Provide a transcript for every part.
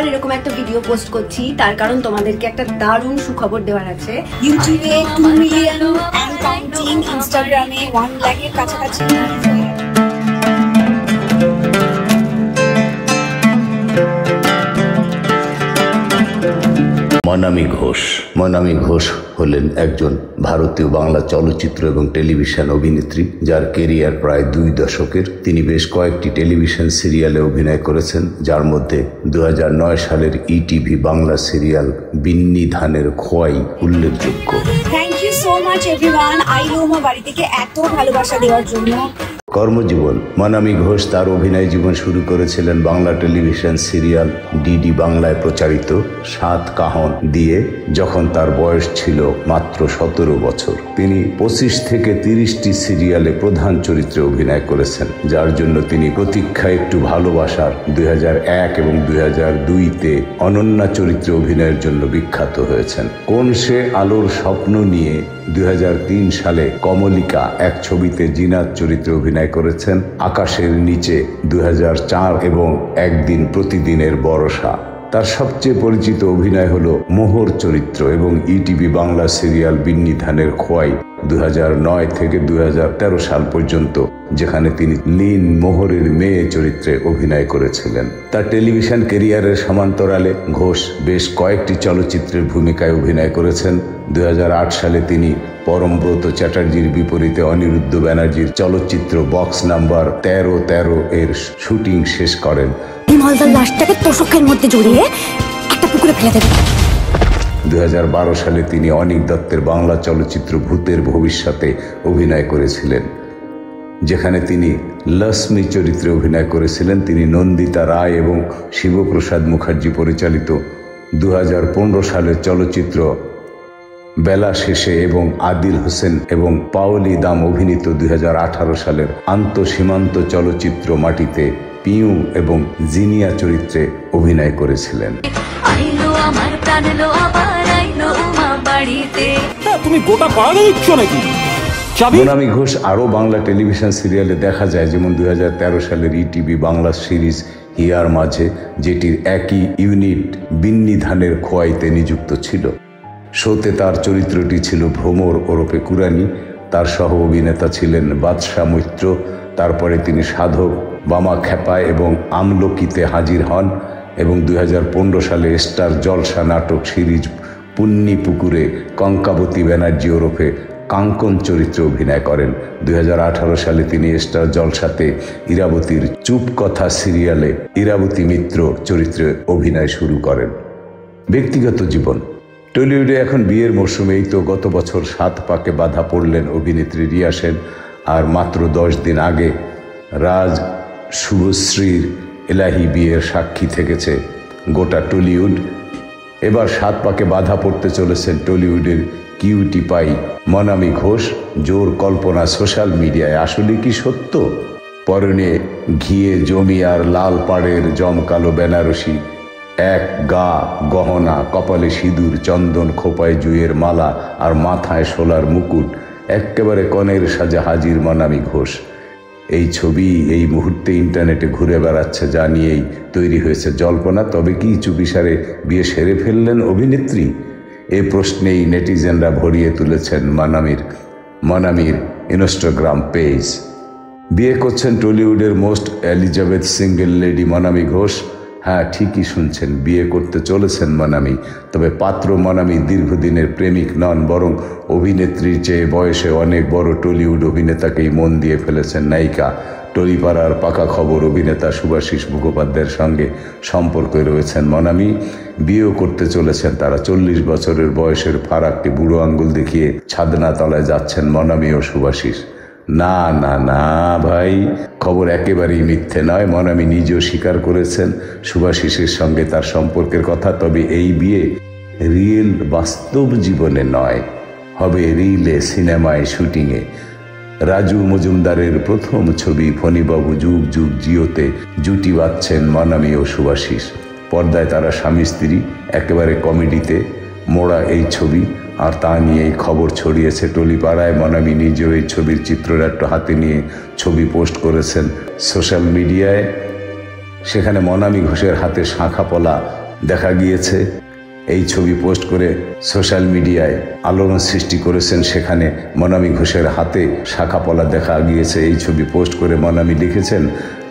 এরকম একটা video post করছি, তার কারণ তোমাদেরকে একটা দারুণ সুখবর দেওয়ার আছে। ইউটিউবে 2 মিলিয়ন এন্ড কাউন্টিং, ইনস্টাগ্রামে 1 লাখের কাছাকাছি। মনামি ঘোষ হলেন একজন ভারতীয় বাংলা চলচ্চিত্র এবং টেলিভিশন অভিনেত্রী, যার কেরিয়ার প্রায় 2 দশকের। তিনি বেশ কয়েকটি টেলিভিশন সিরিয়ালে অভিনয় করেছেন, যার মধ্যে 2009 সালের ইটিভি বাংলা সিরিয়াল বিন্নি ধানের খোয়াই উল্লেখযোগ্য। Thank you so much everyone, আইলোমা বাড়ি থেকে এত ভালোবাসা দেওয়ার জন্য। কর্মজীবন: মনামি ঘোষ তার অভিনয় জীবন শুরু করেছিলেন বাংলা টেলিভিশন সিরিয়াল ডিডি বাংলায় প্রচারিত 7 কাহন দিয়ে, যখন তার বয়স ছিল মাত্র 17 বছর। তিনি 25 থেকে 30টি সিরিয়ালে প্রধান চরিত্রে অভিনয় করেছেন, যার জন্য তিনি প্রতীক্ষা একটু ভালোবাসার 2001 এবং 2002-তে অনন্যা চরিত্রে অভিনয়ের জন্য বিখ্যাত হয়েছেন। কোন সে আলোর স্বপ্ন নিয়ে 2003 সালে কমলিকা এক ছবিতে জিনাত চরিত্রে অভিনয় করেছেন। আকাশের নিচে 2004 এবং একদিন প্রতিদিনের বর্ষা। তার সবচেয়ে পরিচিত অভিনয় হল মোহর চরিত্র এবং ইটিভি বাংলা সিরিয়াল বিন্নি ধানের খোয়াই 2009 থেকে 2013 সাল পর্যন্ত, যেখানে তিনি লীন মোহরের মেয়ে চরিত্রে অভিনয় করেছিলেন। তার টেলিভিশন ক্যারিয়ারের সমান্তরালে ঘোষ বেশ কয়েকটি চলচ্চিত্রের ভূমিকায় অভিনয় করেছেন। 2008 সালে তিনি পরমব্রত চ্যাটার্জির বিপরীতে অনিরুদ্ধ ব্যানার্জির চলচ্চিত্র বক্স নাম্বার 1313 এর শুটিং শেষ করেন। লাশটাকে তোষকের মধ্যে জড়িয়ে একটা পুকুরে ফেলে দেবে। 2012 সালে তিনি অনিক দত্তের বাংলা চলচ্চিত্র ভূতের ভবিষ্যতে অভিনয় করেছিলেন, যেখানে তিনি লক্ষ্মী চরিত্রে অভিনয় করেছিলেন। তিনি নন্দিতা রায় এবং শিবপ্রসাদ মুখার্জি পরিচালিত 2015 সালের চলচ্চিত্র বেলা শেষে এবং আদিল হোসেন এবং পাওলি দাম অভিনীত 2018 সালের আন্তঃসীমান্ত চলচ্চিত্র মাটিতে পিউ এবং জিনিয়া চরিত্রে অভিনয় করেছিলেন। মনামি ঘোষ আরও বাংলা টেলিভিশন সিরিয়ালে দেখা যায়, যেমন 2013 সালের ইটিভি বাংলা সিরিজ হিয়ার মাঝে, যেটির একই ইউনিট বিন্নি ধানের খোয়াইতে নিযুক্ত ছিল। শোতে তার চরিত্রটি ছিল ভ্রমর ওরফে কুরানি। তার সহ অভিনেতা ছিলেন বাদশাহ মৈত্র। তারপরে তিনি সাধক, বামা খেপায় এবং আমলকিতে হাজির হন এবং 2015 সালে স্টার জলসা নাটক সিরিজ পুন্নি পুকুরে কঙ্কাবতী ব্যানার্জি ওরফে কাঙ্কন চরিত্রে অভিনয় করেন। 2018 সালে তিনি স্টার জলসাতে ইরাবতীর চুপ কথা সিরিয়ালে ইরাবতী মিত্র চরিত্রে অভিনয় শুরু করেন। ব্যক্তিগত জীবন: টলিউডে এখন বিয়ের মরশুমেই তো গত বছর 7 পাকে বাধা পড়লেন অভিনেত্রী রিয়া সেন। আর মাত্র 10 দিন আগে রাজ শুভশ্রীর এলাহি বিয়ের সাক্ষী থেকেছে গোটা টলিউড। এবার 7 পাকে বাধা পড়তে চলেছেন টলিউডের কিউটি পাই মনামি ঘোষ। জোর কল্পনা সোশ্যাল মিডিয়ায়, আসলে কি সত্য? পরনে ঘিয়ে জমি আর লাল পাড়ের জমকালো বেনারসি, এক গা গহনা, কপালে সিঁদুর, চন্দন, খোপায় জুয়ের মালা আর মাথায় শোলার মুকুট, একেবারে কনের সাজে হাজির মনামি ঘোষ। এই ছবি এই মুহূর্তে ইন্টারনেটে ঘুরে বেড়াচ্ছে, যা নিয়েই তৈরি হয়েছে জল্পনা। তবে কি চুপিসারে বিয়ে সেরে ফেললেন অভিনেত্রী? এ প্রশ্নেই নেটিজেনরা ভরিয়ে তুলেছেন মনামির ইনস্টাগ্রাম পেজ। বিয়ে করছেন টলিউডের most Elizabeth single lady Monami Ghosh. হ্যাঁ, ঠিকই শুনছেন, বিয়ে করতে চলেছেন মনামি। তবে পাত্র মনামি দীর্ঘদিনের প্রেমিক নন, বরং অভিনেত্রীর চেয়ে বয়সে অনেক বড় টলিউড অভিনেতাকেই মন দিয়ে ফেলেছেন নায়িকা। টলিপাড়ার পাকা খবর, অভিনেতা শুভাশিস মুখোপাধ্যায়ের সঙ্গে সম্পর্কে রয়েছেন মনামি। বিয়েও করতে চলেছেন তারা। 40 বছরের বয়সের ফারাককে বুড়ো আঙ্গুল দেখিয়ে ছাদনা তলায় যাচ্ছেন মনামি ও শুভাশিস। না না না ভাই, খবর একেবারেই মিথ্যে নয়। মনামি নিজেও স্বীকার করেছেন শুভাশিসের সঙ্গে তার সম্পর্কের কথা। তবে এই বিয়ে রিয়েল বাস্তব জীবনে নয়, হবে রিলে সিনেমায় শুটিংয়ে। রাজু মজুমদারের প্রথম ছবি ফণীবাবু যুগ যুগ জিওতে জুটি বাঁধছেন মনামি ও শুভাশিস। পর্দায় তারা স্বামী স্ত্রী, একেবারে কমেডিতে মোড়া এই ছবি। আর তা নিয়েই খবর ছড়িয়েছে টলিপাড়ায়। মনামি নিজেও এই ছবির চিত্রনাট্য হাতে নিয়ে ছবি পোস্ট করেছেন সোশ্যাল মিডিয়ায়। সেখানে মনামি ঘোষের হাতে শাঁখা পলা দেখা গিয়েছে। এই ছবি পোস্ট করে সোশ্যাল মিডিয়ায় আলোড়ন সৃষ্টি করেছেন। সেখানে মনামি ঘোষের হাতে শাখাপলা দেখা গিয়েছে। এই ছবি পোস্ট করে মনামি লিখেছেন,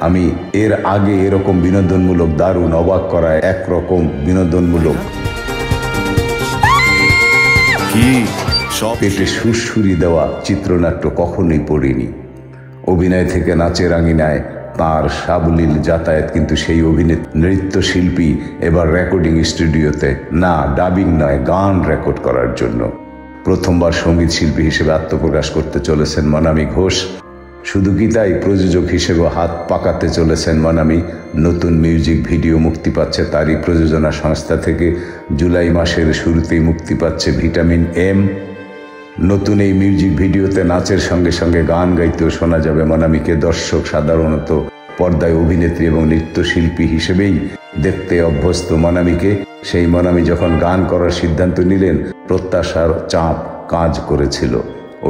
আমি এর আগে এরকম বিনোদনমূলক দারুণ অবাক করা একরকম বিনোদনমূলক পেটে সুরসুরি দেওয়া চিত্রনাট্য কখনোই পড়িনি। অভিনয় থেকে নাচের আঙিনায় তাঁর সাবলীল যাতায়াত, কিন্তু সেই নৃত্যশিল্পী এবার রেকর্ডিং স্টুডিওতে, না ডাবিং নয়, গান রেকর্ড করার জন্য প্রথমবার সঙ্গীত শিল্পী হিসেবে আত্মপ্রকাশ করতে চলেছেন মনামি ঘোষ। শুধু কি তাই, প্রযোজক হিসেবেও হাত পাকাতে চলেছেন মনামি। নতুন মিউজিক ভিডিও মুক্তি পাচ্ছে তারই প্রযোজনা সংস্থা থেকে। জুলাই মাসের শুরুতেই মুক্তি পাচ্ছে ভিটামিন এম। নতুন এই মিউজিক ভিডিওতে নাচের সঙ্গে সঙ্গে গান গাইতেও শোনা যাবে মনামিকে। দর্শক সাধারণত পর্দায় অভিনেত্রী এবং নৃত্যশিল্পী হিসেবেই দেখতে অভ্যস্ত মনামিকে। সেই মনামি যখন গান করার সিদ্ধান্ত নিলেন, প্রত্যাশার চাপ কাজ করেছিল।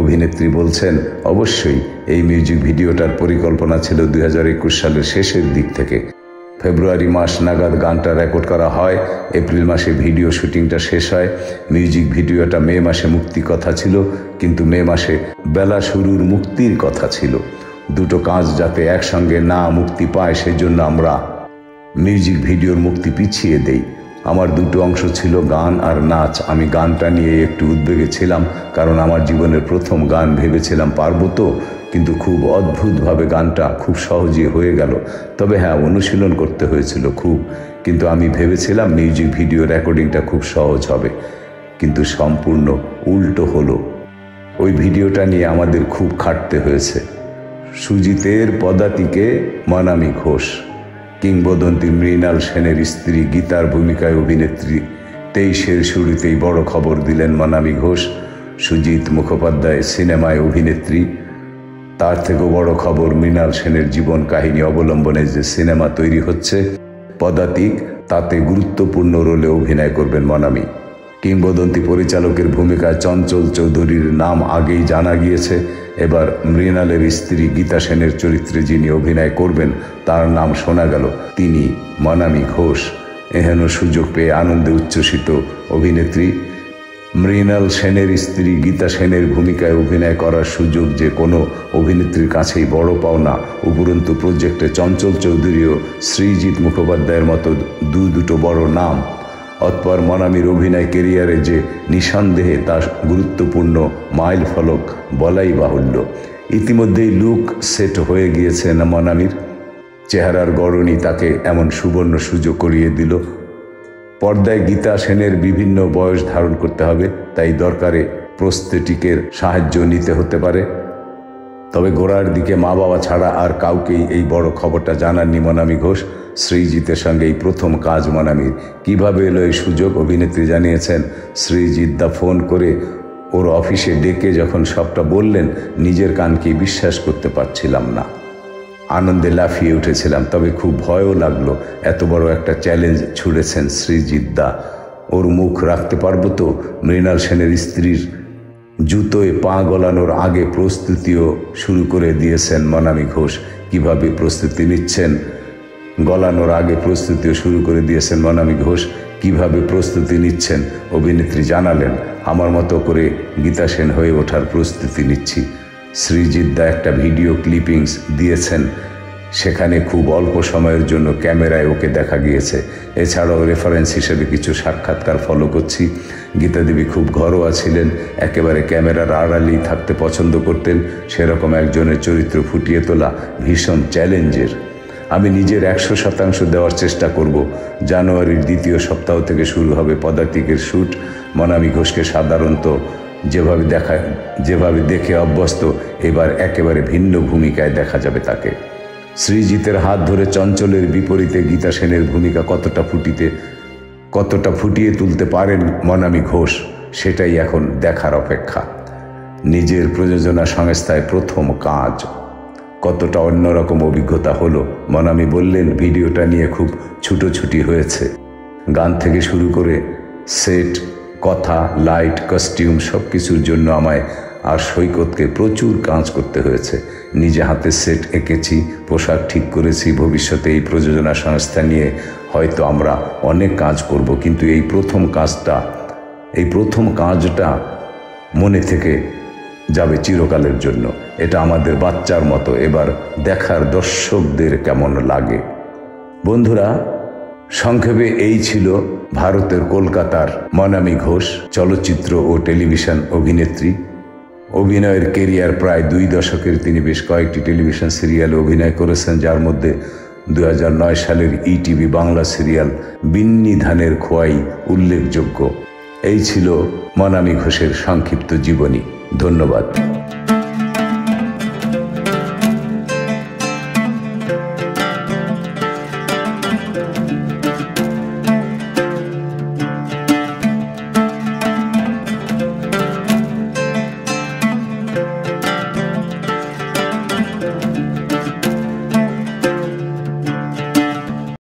অভিনেত্রী বলছেন, অবশ্যই এই মিউজিক ভিডিওটার পরিকল্পনা ছিল 2021 সালের শেষের দিক থেকে। ফেব্রুয়ারি মাস নাগাদ গানটা রেকর্ড করা হয়। এপ্রিল মাসে ভিডিও শুটিংটা শেষ হয়। মিউজিক ভিডিওটা মে মাসে মুক্তির কথা ছিল, কিন্তু মে মাসে বেলা শুরুর মুক্তির কথা ছিল। দুটো কাজ যাতে একসঙ্গে না মুক্তি পায়, সেজন্য আমরা মিউজিক ভিডিওর মুক্তি পিছিয়ে দেই। আমার দুটো অংশ ছিল, গান আর নাচ। আমি গানটা নিয়ে একটু উদ্বেগে ছিলাম, কারণ আমার জীবনের প্রথম গান। ভেবেছিলাম পারবো তো, কিন্তু খুব অদ্ভুতভাবে গানটা খুব সহজে হয়ে গেল। তবে হ্যাঁ, অনুশীলন করতে হয়েছিল খুব। কিন্তু আমি ভেবেছিলাম মিউজিক ভিডিও রেকর্ডিংটা খুব সহজ হবে, কিন্তু সম্পূর্ণ উল্টো হলো। ওই ভিডিওটা নিয়ে আমাদের খুব খাটতে হয়েছে। সুজিতের পদাতিকে মনামি ঘোষ, কিংবদন্তি মৃণাল সেনের স্ত্রী গীতার ভূমিকায় অভিনেত্রী। 23-এর শুরুতেই বড় খবর দিলেন মনামি ঘোষ। সুজিত মুখোপাধ্যায় সিনেমায় অভিনেত্রী। তার থেকেও বড় খবর, মৃণাল সেনের জীবন কাহিনী অবলম্বনে যে সিনেমা তৈরি হচ্ছে পদাতিক, তাতে গুরুত্বপূর্ণ রোলে অভিনয় করবেন মনামি। কিংবদন্তি পরিচালকের ভূমিকায় চঞ্চল চৌধুরীর নাম আগেই জানা গিয়েছে। এবার মৃণালের স্ত্রী গীতা সেনের চরিত্রে যিনি অভিনয় করবেন তার নাম শোনা গেল, তিনি মনামি ঘোষ। এহেন সুযোগ পেয়ে আনন্দে উচ্ছ্বসিত অভিনেত্রী। মৃণাল সেনের স্ত্রী গীতা সেনের ভূমিকায় অভিনয় করার সুযোগ যে কোনো অভিনেত্রীর কাছেই বড় পাওনা। উপরন্তু প্রজেক্টে চঞ্চল চৌধুরী ও সৃজিত মুখোপাধ্যায়ের মতো দুটো বড় নাম। অতঃপর মনামির অভিনয় কেরিয়ারে যে নিঃসন্দেহে তার গুরুত্বপূর্ণ মাইল ফলক বলাই বাহুল্য। ইতিমধ্যেই লুক সেট হয়ে গিয়েছে মনামির। চেহারার গড়নই তাকে এমন সুবর্ণ সুযোগ করিয়ে দিল। পর্দায় গীতা সেনের বিভিন্ন বয়স ধারণ করতে হবে, তাই দরকারে প্রস্থেটিকের সাহায্য নিতে হতে পারে। তবে গোড়ার দিকে মা বাবা ছাড়া আর কাউকেই এই বড় খবরটা জানাননি মনামি ঘোষ। সৃজিতের সঙ্গে এই প্রথম কাজ মনামির। কিভাবে এলো এই সুযোগ, অভিনেত্রী জানিয়েছেন, সৃজিত দা ফোন করে ওর অফিসে ডেকে যখন সবটা বললেন, নিজের কানকেই বিশ্বাস করতে পারছিলাম না। আনন্দে লাফিয়ে উঠেছিলাম, তবে খুব ভয়ও লাগলো। এত বড় একটা চ্যালেঞ্জ ছুড়েছেন সৃজিত দা, ওর মুখ রাখতে পারবো তো? মৃণাল সেনের স্ত্রীর জুতোয় পা গলানোর আগে প্রস্তুতিও শুরু করে দিয়েছেন মনামি ঘোষ। কিভাবে প্রস্তুতি নিচ্ছেন? গলানোর আগে প্রস্তুতিও শুরু করে দিয়েছেন মনামি ঘোষ। কিভাবে প্রস্তুতি নিচ্ছেন অভিনেত্রী জানালেন, আমার মতো করে গীতা সেন হয়ে ওঠার প্রস্তুতি নিচ্ছি। সৃজিত দা একটা ভিডিও ক্লিপিংস দিয়েছেন, সেখানে খুব অল্প সময়ের জন্য ক্যামেরায় ওকে দেখা গিয়েছে। এছাড়াও রেফারেন্স হিসেবে কিছু সাক্ষাৎকার ফলো করছি। গীতা দেবী খুব ঘরোয়া ছিলেন, একেবারে ক্যামেরার আড়ালেই থাকতে পছন্দ করতেন। সেরকম একজনের চরিত্র ফুটিয়ে তোলা ভীষণ চ্যালেঞ্জের। আমি নিজের 100% দেওয়ার চেষ্টা করব। জানুয়ারির দ্বিতীয় সপ্তাহ থেকে শুরু হবে পদাতিকের শ্যুট। মনামি ঘোষকে সাধারণত যেভাবে দেখে অভ্যস্ত, এবার একেবারে ভিন্ন ভূমিকায় দেখা যাবে তাকে। সৃজিতের হাত ধরে চঞ্চলের বিপরীতে গীতা সেনের ভূমিকা কতটা ফুটিয়ে তুলতে পারেন মনামি ঘোষ, সেটাই এখন দেখার অপেক্ষা। নিজের প্রযোজনা সংস্থায় প্রথম কাজ, কতটা অন্যরকম অভিজ্ঞতা হলো। মনামি বললেন, ভিডিওটা নিয়ে খুব ছুটোছুটি হয়েছে। গান থেকে শুরু করে সেট, কথা, লাইট, কস্টিউম সব কিছুর জন্য আমায় আর সৈকতকে প্রচুর কাজ করতে হয়েছে। নিজে হাতে সেট এঁকেছি, পোশাক ঠিক করেছি। ভবিষ্যতে এই প্রযোজনা সংস্থা নিয়ে হয়তো আমরা অনেক কাজ করব, কিন্তু এই প্রথম কাজটা মনে থেকে যাবে চিরকালের জন্য। এটা আমাদের বাচ্চার মতো। এবার দেখার দর্শকদের কেমন লাগে। বন্ধুরা, সংক্ষেপে এই ছিল ভারতের কলকাতার মনামি ঘোষ, চলচ্চিত্র ও টেলিভিশন অভিনেত্রী। অভিনয়ের কেরিয়ার প্রায় 2 দশকের। তিনি বেশ কয়েকটি টেলিভিশন সিরিয়ালে অভিনয় করেছেন, যার মধ্যে 2009 সালের ইটিভি বাংলা সিরিয়াল বিন্নি ধানের খোয়াই উল্লেখযোগ্য। এই ছিল মনামি ঘোষের সংক্ষিপ্ত জীবনী। ধন্যবাদ।